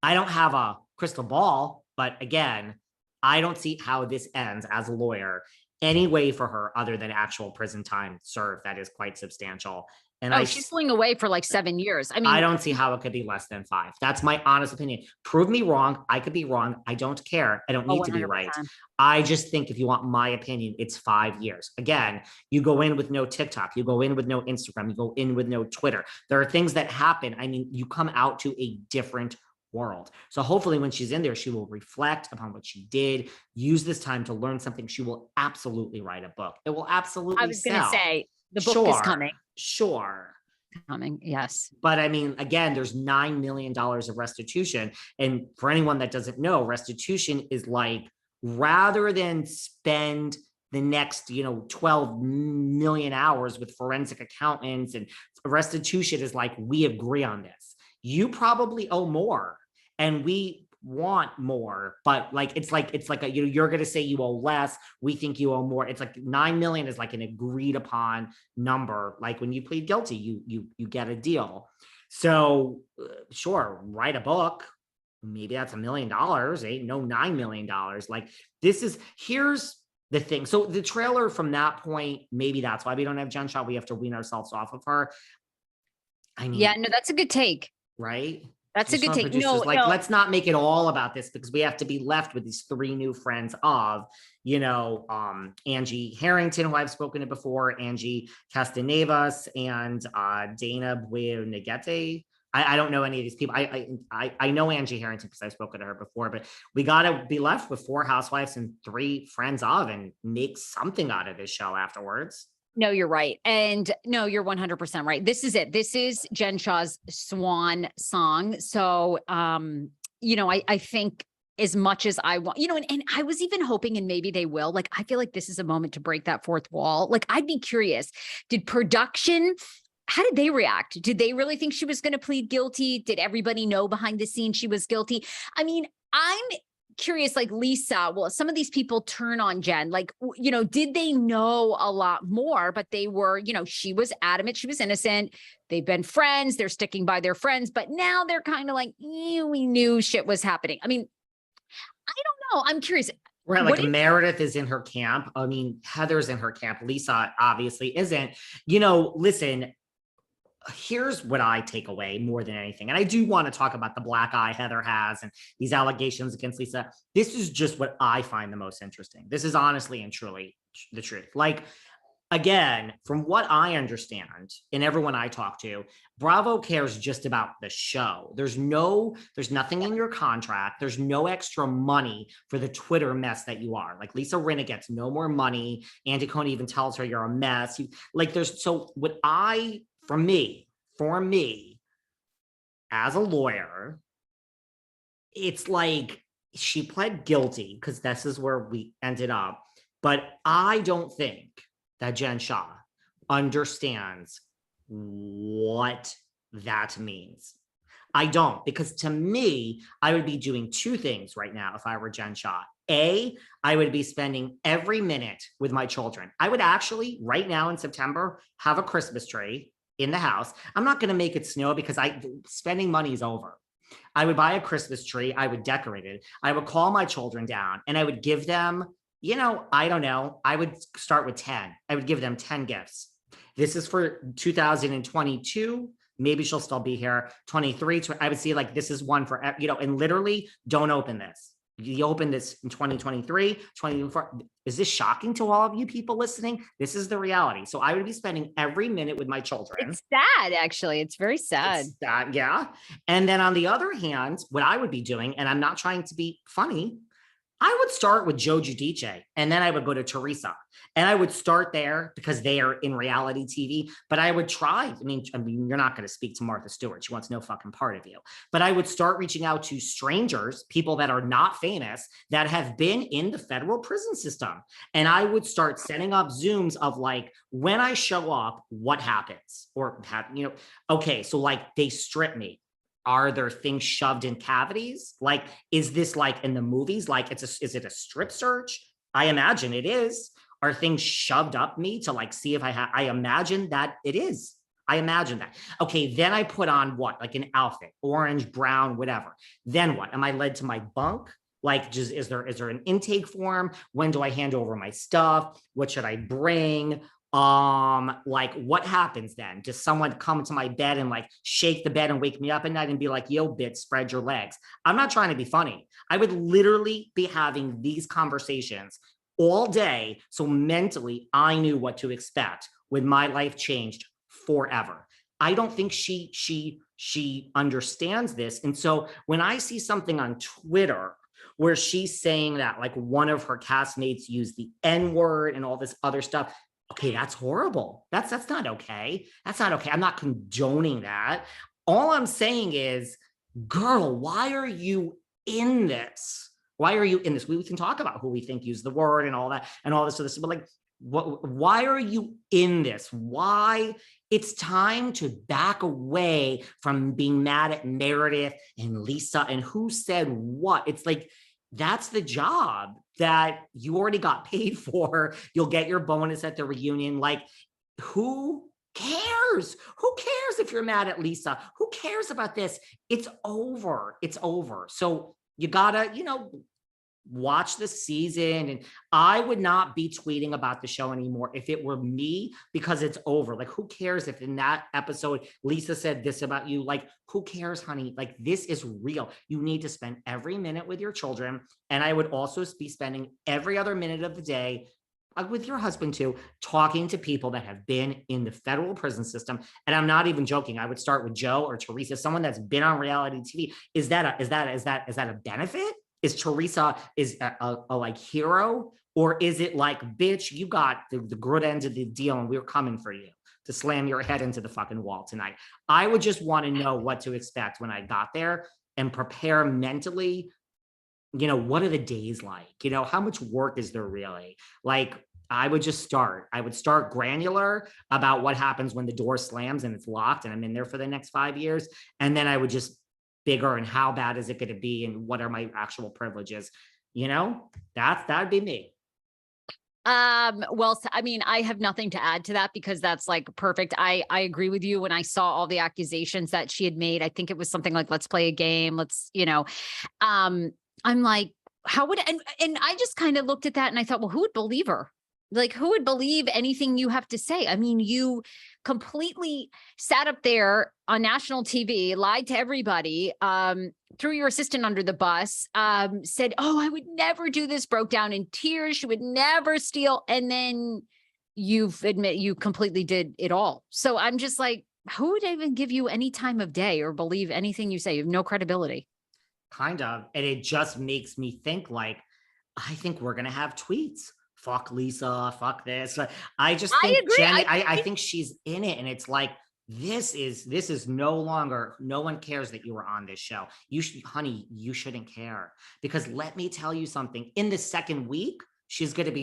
I don't have a crystal ball, but again, I don't see how this ends as a lawyer any way for her other than actual prison time served that is quite substantial. And Oh, she's going away for like 7 years. I I mean, don't see how it could be less than 5. That's my honest opinion. Prove me wrong. I could be wrong. I don't care. I don't oh, need to be right. 100%. I just think if you want my opinion, it's 5 years. Again, you go in with no TikTok, you go in with no Instagram, you go in with no Twitter. There are things that happen. I mean, you come out to a different world. So hopefully when she's in there, she will reflect upon what she did, use this time to learn something. She will absolutely write a book. It will I absolutely was going to sell. say the book is Sure, coming. sure. Coming. Yes. But I mean, again, there's $9 million of restitution. And for anyone that doesn't know, restitution is like rather than spend the next, 12 million hours with forensic accountants, and restitution is like, we agree on this. You probably owe more and we want more, but it's like you're going to say you owe less, we think you owe more. It's like 9 million is like an agreed upon number. Like when you plead guilty, you get a deal. So sure, write a book, maybe that's $1 million. Ain't no $9 million. Like here's the thing. So the trailer from that point, maybe that's why we don't have Jen Shah. We have to wean ourselves off of her. I Yeah, mean, no, that's a good take. right? That's a good take. Producers No, like, no. let's not make it all about this because we have to be left with these 3 new friends of, Angie Harrington, who I've spoken to before, Angie Castanevas, and Dana Buenagete. I don't know any of these people. I know Angie Harrington because I've spoken to her before, but we got to be left with 4 housewives and 3 friends of, and make something out of this show afterwards. No, you're right. And no, you're 100% right. This is it. This is Jen Shah's swan song. So, I think as much as I want, and I was even hoping, and maybe they will, like, I feel like this is a moment to break that fourth wall. Like, I'd be curious, did production, how did they react? Did they really think she was going to plead guilty? Did everybody know behind the scenes she was guilty? I mean, I'm curious, like Lisa, well, some of these people turn on Jen, like, did they know a lot more, but they were, she was adamant, she was innocent. They've been friends. They're sticking by their friends, but now they're kind of like, we knew shit was happening. I mean, I don't know. I'm curious. Right, like Meredith is in her camp. I mean, Heather's in her camp. Lisa obviously isn't. Listen, here's what I take away more than anything. And I do want to talk about the black eye Heather has and these allegations against Lisa. This is just what I find the most interesting. This is honestly and truly the truth. Like, again, from what I understand and everyone I talk to, Bravo cares just about the show. There's nothing in your contract. There's no extra money for the Twitter mess that you are. Like, Lisa Rinna gets no more money. Andy Coney even tells her you're a mess. For me, as a lawyer, it's like she pled guilty because this is where we ended up. But I don't think that Jen Shah understands what that means. I don't, because to me, I would be doing 2 things right now if I were Jen Shah. A, I would be spending every minute with my children. I would actually, right now in September, have a Christmas tree in the house. I'm not going to make it snow because spending money is over. I would buy a Christmas tree. I would decorate it. I would call my children down and I would give them, I don't know. I would start with 10. I would give them 10 gifts. This is for 2022. Maybe she'll still be here. 23. I would see like, this is one for, and literally don't open this. You open this in 2023, 2024. Is this shocking to all of you people listening? This is the reality. So I would be spending every minute with my children. It's sad, actually. It's very sad. It's sad, yeah. And then on the other hand, what I would be doing, and I'm not trying to be funny, I would start with Joe Giudice and then I would go to Teresa and I would start there because they are in reality TV, but I would try. I mean, you're not going to speak to Martha Stewart. She wants no fucking part of you, but I would start reaching out to strangers, people that are not famous that have been in the federal prison system. And I would start setting up Zooms of like, when I show up, what happens? Okay. So like they strip me. Are there things shoved in cavities? Like, is this like in the movies? Like, is it a strip search? I imagine it is. Are things shoved up me to like see if I imagine that it is. I imagine that. Okay, then I put on what? Like an outfit, orange, brown, whatever. Then what? Am I led to my bunk? Like, just is there an intake form? When do I hand over my stuff? What should I bring? Like, what happens then? Does someone come to my bed and like shake the bed and wake me up at night and be like, yo, bitch, spread your legs? I'm not trying to be funny. I would literally be having these conversations all day. So mentally, I knew what to expect when my life changed forever. I don't think she understands this. And so when I see something on Twitter where she's saying that like one of her castmates used the N-word and all this other stuff, okay, that's horrible. That's not okay. That's not okay. I'm not condoning that. All I'm saying is, girl, why are you in this? Why are you in this? We can talk about who we think used the word and all that and all this other stuff, but like, why are you in this? Why? It's time to back away from being mad at Meredith and Lisa and who said what. It's like, that's the job that you already got paid for. You'll get your bonus at the reunion. Like, who cares? Who cares if you're mad at Lisa? Who cares about this? It's over. It's over. So you gotta, watch the season. And I would not be tweeting about the show anymore if it were me, because it's over. Like, who cares if in that episode Lisa said this about you? Like, who cares, honey? Like, this is real. You need to spend every minute with your children. And I would also be spending every other minute of the day with your husband too, talking to people that have been in the federal prison system. And I'm not even joking. I would start with Joe or Teresa, someone that's been on reality TV. Is that a benefit? Is Teresa a like hero, or is it like, bitch, you got the good end of the deal and we're coming for you to slam your head into the fucking wall tonight? I would just want to know what to expect when I got there and prepare mentally. What are the days like? How much work is there really? Like, I would start granular about what happens when the door slams and it's locked and I'm in there for the next 5 years. And then I would just bigger and how bad is it going to be and what are my actual privileges? That'd be me. Well, I mean, I have nothing to add to that because that's like perfect. I agree with you. When I saw all the accusations that she had made, I think it was something like, let's play a game. I'm like, how would, and I just kind of looked at that and I thought, well, who would believe her? Like, who would believe anything you have to say? I mean, you completely sat up there on national TV, lied to everybody, threw your assistant under the bus, said, oh, I would never do this, broke down in tears. She would never steal. And then you completely did it all. So I'm just like, who would even give you any time of day or believe anything you say? You have no credibility. Kind of. And it just makes me think like, I think we're going to have tweets. Fuck Lisa, fuck this. I just think I agree. Jenny, I think she's in it. And it's like, this is no longer, no one cares that you were on this show. Honey, you shouldn't care, because let me tell you something. In the second week, she's going to be